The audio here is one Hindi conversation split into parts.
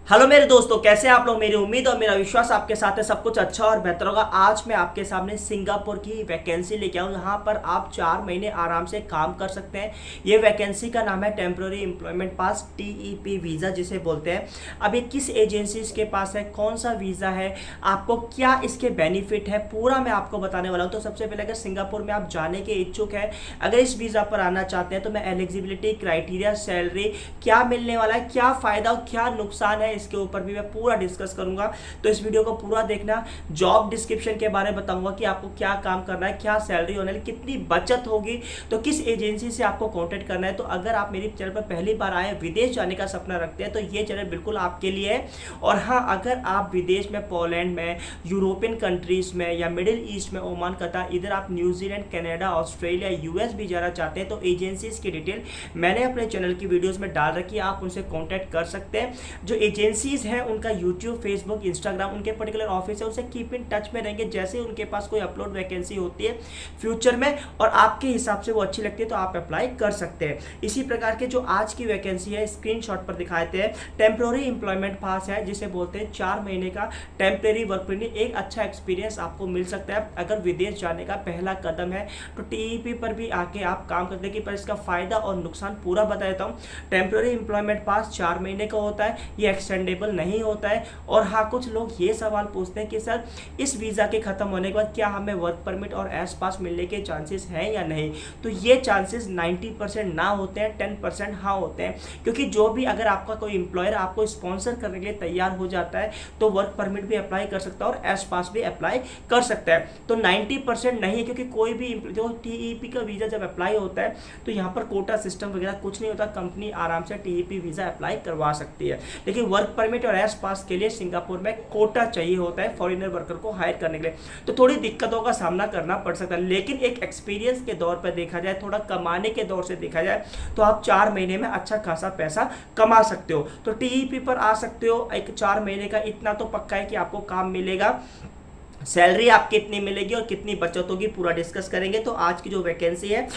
हेलो मेरे दोस्तों, कैसे हैं आप लोग। मेरी उम्मीद और मेरा विश्वास आपके साथ है सब कुछ अच्छा और बेहतर होगा। आज मैं आपके सामने सिंगापुर की वैकेंसी लेके आऊँ जहाँ पर आप 4 महीने आराम से काम कर सकते हैं। ये वैकेंसी का नाम है टेम्प्रोरी एम्प्लॉयमेंट पास, टीईपी वीज़ा जिसे बोलते हैं। अब ये किस एजेंसीज के पास है, कौन सा वीज़ा है, आपको क्या इसके बेनिफिट है, पूरा मैं आपको बताने वाला हूँ। तो सबसे पहले अगर सिंगापुर में आप जाने के इच्छुक हैं, अगर इस वीज़ा पर आना चाहते हैं, तो मैं एलिजिबिलिटी क्राइटेरिया, सैलरी, क्या मिलने वाला है, क्या फ़ायदा और क्या नुकसान है, इसके ऊपर भी मैं पूरा डिस्कस करूंगा। तो इस वीडियो को पूरा देखना। जॉब डिस्क्रिप्शन के बारे में बताऊंगा कि आपको क्या काम करना है, क्या सैलरी होने वाली, कितनी बचत होगी, तो किस एजेंसी से आपको कांटेक्ट करना है। तो अगर आप मेरे चैनल पर पहली बार आए, विदेश जाने का सपना रखते हैं, तो ये चैनल बिल्कुल आपके लिए है। और हाँ, अगर आप विदेश में, पोलैंड में, यूरोपियन कंट्रीज में या मिडिल ईस्ट में, ओमान, कतर, इधर आप न्यूजीलैंड, कनाडा, ऑस्ट्रेलिया, यूएस भी जाना चाहते हैं, तो एजेंसीज की डिटेल मैंने अपने चैनल की वीडियोस में डाल रखी है, आप उनसे कांटेक्ट कर सकते हैं। जो एजेंसीज हैं उनका यूट्यूब, फेसबुक, इंस्टाग्राम, उनके पर्टिकुलर ऑफिस है, उनसे कीप इन टच में रहेंगे। जैसे उनके पास कोई अपलोड वैकेंसी होती है फ्यूचर में और आपके हिसाब से वो अच्छी लगती है, तो आप अप्लाई कर सकते हैं। इसी प्रकार के जो आज की वैकेंसी है स्क्रीनशॉट पर दिखाते हैं। टेम्प्रोरी एम्प्लॉयमेंट पास है जिसे बोलते हैं 4 महीने का टेम्प्रेरी वर्क परमिट। एक अच्छा एक्सपीरियंस आपको मिल सकता है अगर विदेश जाने का पहला कदम है, तो टीईपी पर भी आके आप काम करते हैं। पर इसका फायदा और नुकसान पूरा बता देता हूँ। टेम्प्रेरी एम्प्लॉयमेंट पास 4 महीने का होता है, ये एक्सटेंडेबल नहीं होता है। और हाँ, कुछ लोग ये सवाल पूछते हैं कि सर इस वीज़ा के ख़त्म होने के बाद क्या हमें वर्क परमिट और एस पास मिलने के चांसेस हैं या नहीं। तो ये चांसेस 90% ना होते हैं, 10% हाँ होते हैं। क्योंकि जो भी, अगर आपका कोई एम्प्लॉयर आपको स्पॉन्सर करने के लिए तैयार हो जाता है, तो वर्क परमिट भी अप्लाई कर सकता है और एस पास भी अप्लाई कर सकता है। तो 90% नहीं है, क्योंकि कोई भी जो टीईपी का वीज़ा जब अप्लाई होता है, तो यहाँ पर कोटा सिस्टम वगैरह कुछ नहीं होता। कंपनी आराम से टीईपी वीज़ा अप्लाई करवा सकती है। लेकिन वर्क परमिट और एस पास के लिए सिंगापुर में कोटा चाहिए होता है फॉरेनर वर्कर को हायर करने के लिए। तो थोड़ी दिक्कतों का सामना करना पड़ सकता है। लेकिन एक एक्सपीरियंस के दौर पर देखा जाए, थोड़ा कमाने के दौर से देखा जाए, तो आप 4 महीने में अच्छा खासा पैसा कमा सकते हो। तो टीईपी पर आ सकते हो। एक 4 महीने का इतना तो पक्का है कि आपको काम मिलेगा। सैलरी आपकी कितनी मिलेगी और कितनी बचत होगी, पूरा डिस्कस करेंगे। तो आज की जो वैकेंसी है,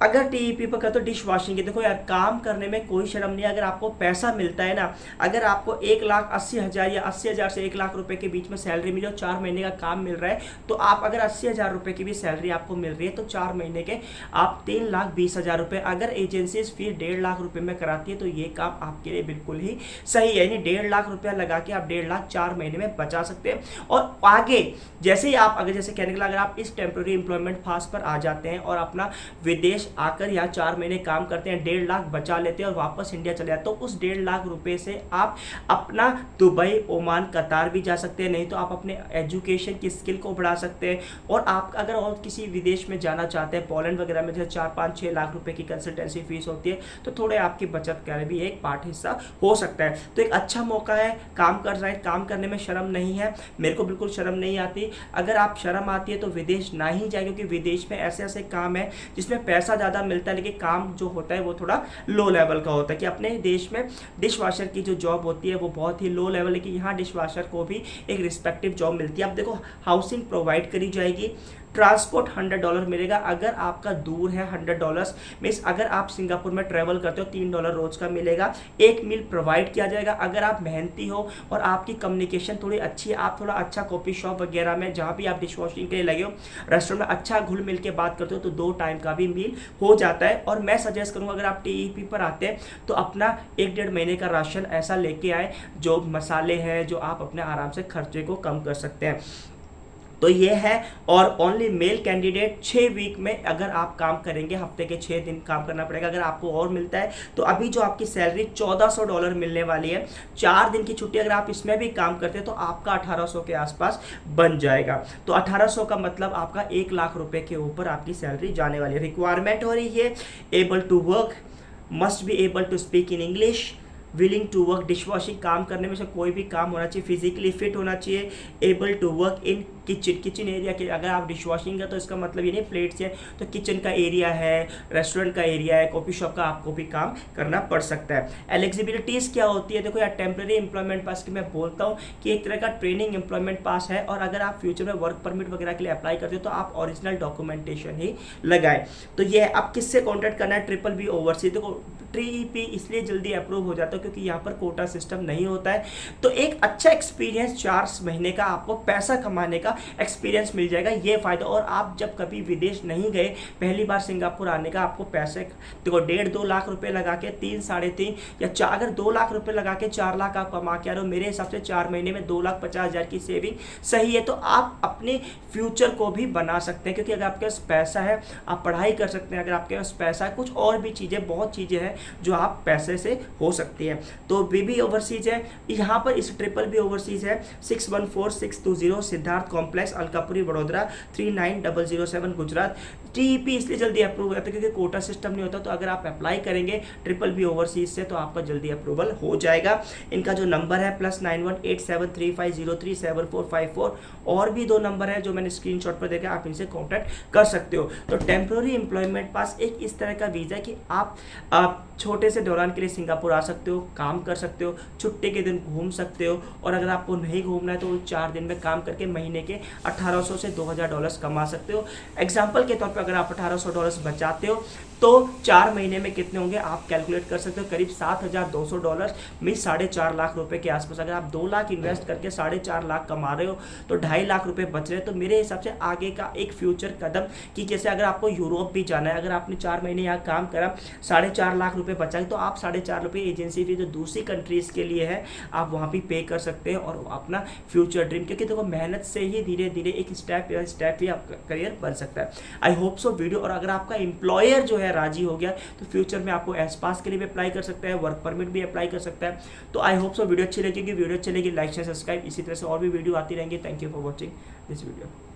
अगर टीईपी पर कहते हो डिश वॉशिंग की, देखो यार, काम करने में कोई शर्म नहीं है। अगर आपको पैसा मिलता है ना, अगर आपको 1,80,000 या 80,000 से 1,00,000 रुपए के बीच में सैलरी मिली और 4 महीने का काम मिल रहा है, तो आप अगर 80,000 रुपए की भी सैलरी आपको मिल रही है, तो 4 महीने के आप 3,20,000 रुपए, अगर एजेंसी फीस 1,50,000 रुपए में कराती है, तो ये काम आपके लिए बिल्कुल ही सही है। यानी 1,50,000 रुपया लगा के आप 1,50,000 4 महीने में बचा सकते हैं। और आगे जैसे ही आप, अगर जैसे कहने के लिए, अगर आप इस टेम्प्रेरी एम्प्लॉयमेंट पास पर आ जाते हैं और अपना विदेश आकर यहाँ 4 महीने काम करते हैं, 1,50,000 बचा लेते हैं और वापस इंडिया चले जाते, तो उस 1,50,000 रुपए से आप अपना दुबई, ओमान, कतार भी जा सकते हैं। नहीं तो आप अपने एजुकेशन की स्किल को बढ़ा सकते हैं। और आप अगर और किसी विदेश में जाना चाहते हैं, पोलैंड वगैरह में, जैसे 4-5-6 लाख रुपए की कंसल्टेंसी फीस होती है, तो थोड़े आपकी बचत का भी एक पार्ट हिस्सा हो सकता है। तो एक अच्छा मौका है, काम कर रहे हैं, काम करने में शर्म नहीं है। मेरे को बिल्कुल शर्म नहीं आती। अगर आप शर्म आती है तो विदेश ना ही जाए, क्योंकि विदेश में ऐसे ऐसे काम है जिसमें पैसा ज़्यादा मिलता है, लेकिन काम जो होता है वो थोड़ा लो लेवल का होता है। कि अपने देश में डिश वॉशर की जो जॉब होती है वो बहुत ही लो लेवल है, कि यहाँ डिश वॉशर को भी एक रिस्पेक्टिव जॉब मिलती है। अब देखो, हाउसिंग प्रोवाइड करी जाएगी, ट्रांसपोर्ट $100 मिलेगा अगर आपका दूर है। $100 मीन्स अगर आप सिंगापुर में ट्रैवल करते हो, $3 रोज का मिलेगा। एक मील प्रोवाइड किया जाएगा। अगर आप मेहनती हो और आपकी कम्युनिकेशन थोड़ी अच्छी है, आप थोड़ा अच्छा कॉफ़ी शॉप वगैरह में, जहाँ भी आप डिश वॉशिंग के लिए लगे हो, रेस्टोरेंट में अच्छा घुल मिल के बात करते हो, तो 2 टाइम का भी मील हो जाता है। और मैं सजेस्ट करूँगा, अगर आप टीईपी पर आते हैं, तो अपना 1-1.5 महीने का राशन ऐसा लेके आए, जो मसाले हैं, जो आप अपने आराम से खर्चे को कम कर सकते हैं। तो ये है। और ओनली मेल कैंडिडेट 6 वीक में अगर आप काम करेंगे, हफ्ते के 6 दिन काम करना पड़ेगा। अगर आपको और मिलता है, तो अभी जो आपकी सैलरी $1,400 मिलने वाली है, 4 दिन की छुट्टी अगर आप इसमें भी काम करते हैं, तो आपका 1,800 के आसपास बन जाएगा। तो 1,800 का मतलब आपका 1,00,000 रुपए के ऊपर आपकी सैलरी जाने वाली है। रिक्वायरमेंट हो रही है, able to work, must be able to speak in English, willing to work, dish washing काम करने में से कोई भी काम होना चाहिए, फिजिकली फिट होना चाहिए, able to work in kitchen area के। अगर आप डिश वॉशिंग है, तो इसका मतलब ये नहीं प्लेट्स है, तो किचन का एरिया है, रेस्टोरेंट का एरिया है, कॉफ़ी शॉप का आपको भी काम करना पड़ सकता है। एलिजिबिलिटीज़ क्या होती है, देखो यार, टेम्प्रेरी एम्प्लॉयमेंट पास की मैं बोलता हूँ कि एक तरह का ट्रेनिंग एम्प्लॉयमेंट पास है। और अगर आप फ्यूचर में वर्क परमिट वगैरह के लिए अप्लाई करते हो, तो आप ओरिजिनल डॉक्यूमेंटेशन ही लगाए। तो ये अब किससे कॉन्टैक्ट करना है, BBB ओवरसीज। देखो, TEP इसलिए जल्दी अप्रूव हो जाता है क्योंकि यहाँ पर कोटा सिस्टम नहीं होता है। तो एक अच्छा एक्सपीरियंस 4 महीने का आपको पैसा कमाने का एक्सपीरियंस मिल जाएगा, ये फ़ायदा। और आप जब कभी विदेश नहीं गए, पहली बार सिंगापुर आने का आपको पैसे देखो 1.5-2 लाख रुपए लगा के 3, 3.5 या 4, अगर 2 लाख रुपए लगा के 4 लाख आप कमा के आ रहे हो, मेरे हिसाब से 4 महीने में 2,50,000 की सेविंग सही है। तो आप अपने फ्यूचर को भी बना सकते हैं, क्योंकि अगर आपके पास पैसा है आप पढ़ाई कर सकते हैं, अगर आपके पास पैसा है कुछ और भी चीज़ें, बहुत चीज़ें हैं जो आप पैसे से हो सकती है। तो BB ओवरसीज है, यहाँ पर इस BBB ओवरसीज है 614620 सिद्धार्थ कॉम्प्लेक्स अलकापुरी वडोदरा 39007 गुजरात। TEP इसलिए जल्दी अप्रूव होता है क्योंकि कोटा सिस्टम नहीं होता। तो अगर आप अप्लाई करेंगे BBB ओवरसीज से तो आपका जल्दी अप्रूवल हो जाएगा। इनका जो नंबर है +918735037454, और भी 2 नंबर है जो मैंने स्क्रीनशॉट पर देखा, आप इनसे कॉन्टैक्ट कर सकते हो। तो टेम्प्रोरी एम्प्लॉयमेंट पास एक इस तरह का वीज़ा है कि आप छोटे से दौरान के लिए सिंगापुर आ सकते हो, काम कर सकते हो, छुट्टी के दिन घूम सकते हो, और अगर आपको नहीं घूमना है तो 4 दिन में काम करके महीने के $1,800 से $2,000 कमा सकते हो। एग्जाम्पल के तौर पे अगर आप $1,800 बचाते हो तो 4 महीने में कितने होंगे आप कैलकुलेट कर सकते हो, करीब $7,200 में 4.5 लाख रुपए के आसपास। अगर आप 2 लाख इन्वेस्ट करके 4.5 लाख कमा रहे हो तो 2.5 लाख रुपए बच रहे हैं। तो मेरे हिसाब से आगे का एक फ्यूचर कदम कि जैसे अगर आपको यूरोप भी जाना है, अगर आपने 4 महीने यहाँ काम करा 4.5 लाख रुपए बचा तो आप 4.5 रुपये एजेंसी फी जो दूसरी कंट्रीज़ के लिए है आप वहाँ भी पे कर सकते हैं और अपना फ्यूचर ड्रीम, क्योंकि देखो मेहनत से ही धीरे धीरे एक स्टेप ही आपका करियर बन सकता है। आई होप सो वीडियो, और अगर आपका एम्प्लॉयर जो है राजी हो गया तो फ्यूचर में आपको एसपास के लिए भी अप्लाई कर सकता है, वर्क परमिट भी अप्लाई कर सकता है। तो आई होप सो वीडियो अच्छी लगेगी, वीडियो अच्छी लगी लाइक शेयर सब्सक्राइब, इसी तरह से और भी वीडियो आती रहेंगी। Thank you for watching this video.